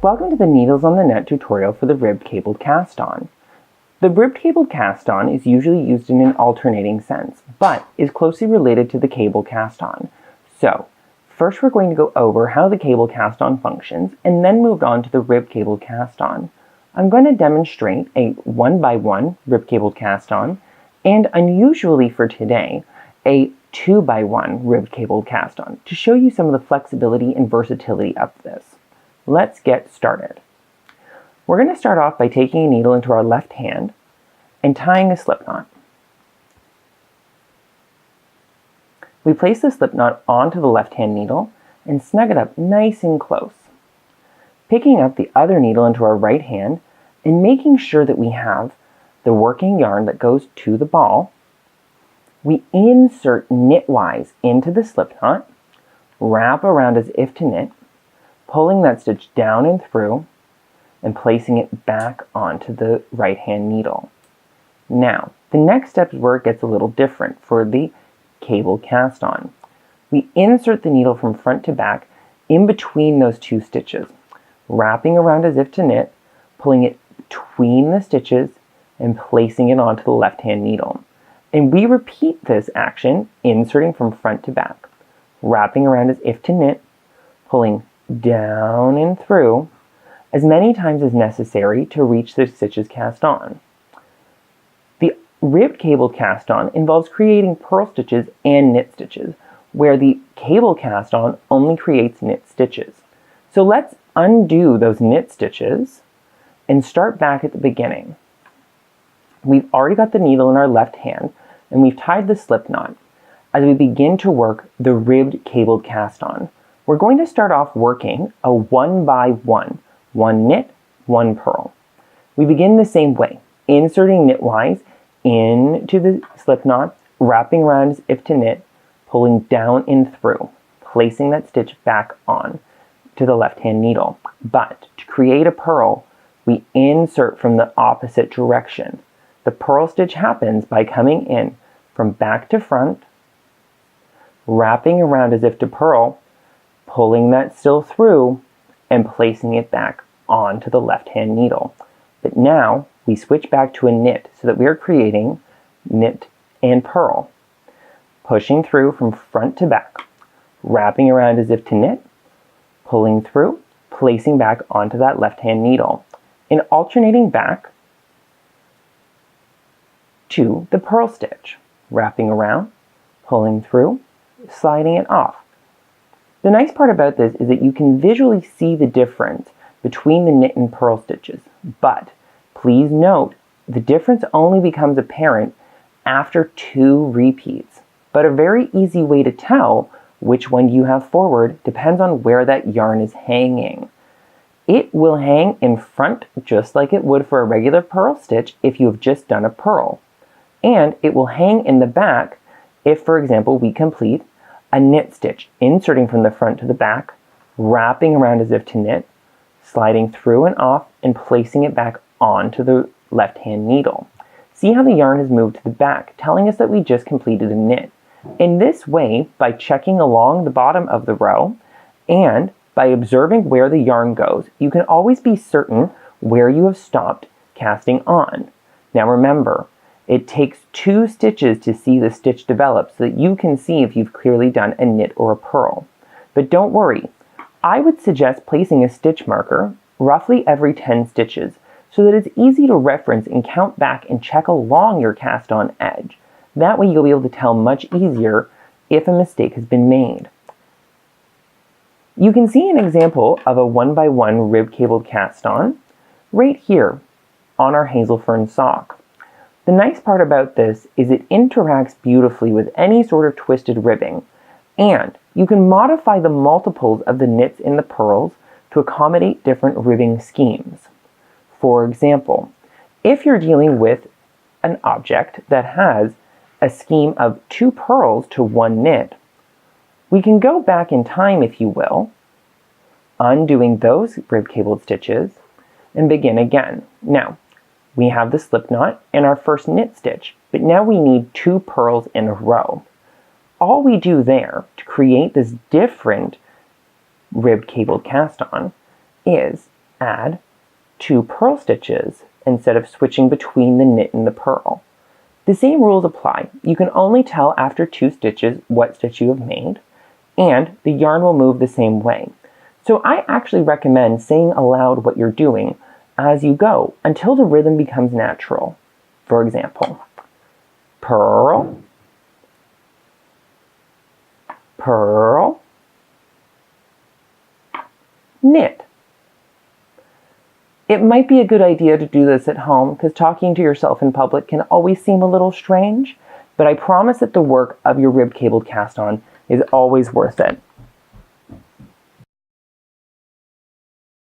Welcome to the Needles on the Net tutorial for the ribbed cabled cast-on. The ribbed cabled cast-on is usually used in an alternating sense, but is closely related to the cable cast-on. So, first we're going to go over how the cable cast-on functions, and then move on to the ribbed cabled cast-on. I'm going to demonstrate a 1x1 ribbed cabled cast-on, and unusually for today, a 2x1 ribbed cabled cast-on, to show you some of the flexibility and versatility of this. Let's get started. We're going to start off by taking a needle into our left hand and tying a slip knot. We place the slip knot onto the left hand needle and snug it up nice and close. Picking up the other needle into our right hand and making sure that we have the working yarn that goes to the ball, we insert knitwise into the slip knot, wrap around as if to knit, pulling that stitch down and through, and placing it back onto the right hand needle. Now, the next step is where it gets a little different for the cable cast on. We insert the needle from front to back in between those two stitches, wrapping around as if to knit, pulling it between the stitches, and placing it onto the left hand needle. And we repeat this action, inserting from front to back, wrapping around as if to knit, pulling down and through as many times as necessary to reach the stitches cast on. The ribbed cable cast on involves creating purl stitches and knit stitches, where the cable cast on only creates knit stitches. So let's undo those knit stitches and start back at the beginning. We've already got the needle in our left hand and we've tied the slip knot. As we begin to work the ribbed cabled cast on, we're going to start off working a 1x1, one knit, one purl. We begin the same way, inserting knitwise into the slip knot, wrapping around as if to knit, pulling down and through, placing that stitch back on to the left hand needle. But to create a purl, we insert from the opposite direction. The purl stitch happens by coming in from back to front, wrapping around as if to purl, pulling that still through, and placing it back onto the left hand needle. But now we switch back to a knit so that we are creating knit and purl, pushing through from front to back, wrapping around as if to knit, pulling through, placing back onto that left hand needle, and alternating back to the purl stitch, wrapping around, pulling through, sliding it off. The nice part about this is that you can visually see the difference between the knit and purl stitches, but please note the difference only becomes apparent after 2 repeats. But a very easy way to tell which one you have forward depends on where that yarn is hanging. It will hang in front just like it would for a regular purl stitch if you have just done a purl. And it will hang in the back if, for example, we complete a knit stitch, inserting from the front to the back, wrapping around as if to knit, sliding through and off, and placing it back onto the left hand needle. See how the yarn has moved to the back, telling us that we just completed a knit. In this way, by checking along the bottom of the row, and by observing where the yarn goes, you can always be certain where you have stopped casting on. Now remember, it takes 2 stitches to see the stitch develop so that you can see if you've clearly done a knit or a purl. But don't worry, I would suggest placing a stitch marker roughly every 10 stitches so that it's easy to reference and count back and check along your cast on edge. That way you'll be able to tell much easier if a mistake has been made. You can see an example of a 1x1 rib cabled cast on right here on our hazel fern sock. The nice part about this is it interacts beautifully with any sort of twisted ribbing, and you can modify the multiples of the knits and the purls to accommodate different ribbing schemes. For example, if you're dealing with an object that has a scheme of 2 purls to 1 knit, we can go back in time, if you will, undoing those rib cabled stitches and begin again. Now, we have the slip knot and our first knit stitch, but now we need 2 purls in a row. All we do there to create this different ribbed cabled cast on is add 2 purl stitches instead of switching between the knit and the purl. The same rules apply. You can only tell after 2 stitches what stitch you have made, and the yarn will move the same way. So I actually recommend saying aloud what you're doing as you go until the rhythm becomes natural. For example, purl, purl, knit. It might be a good idea to do this at home because talking to yourself in public can always seem a little strange, but I promise that the work of your rib cabled cast on is always worth it.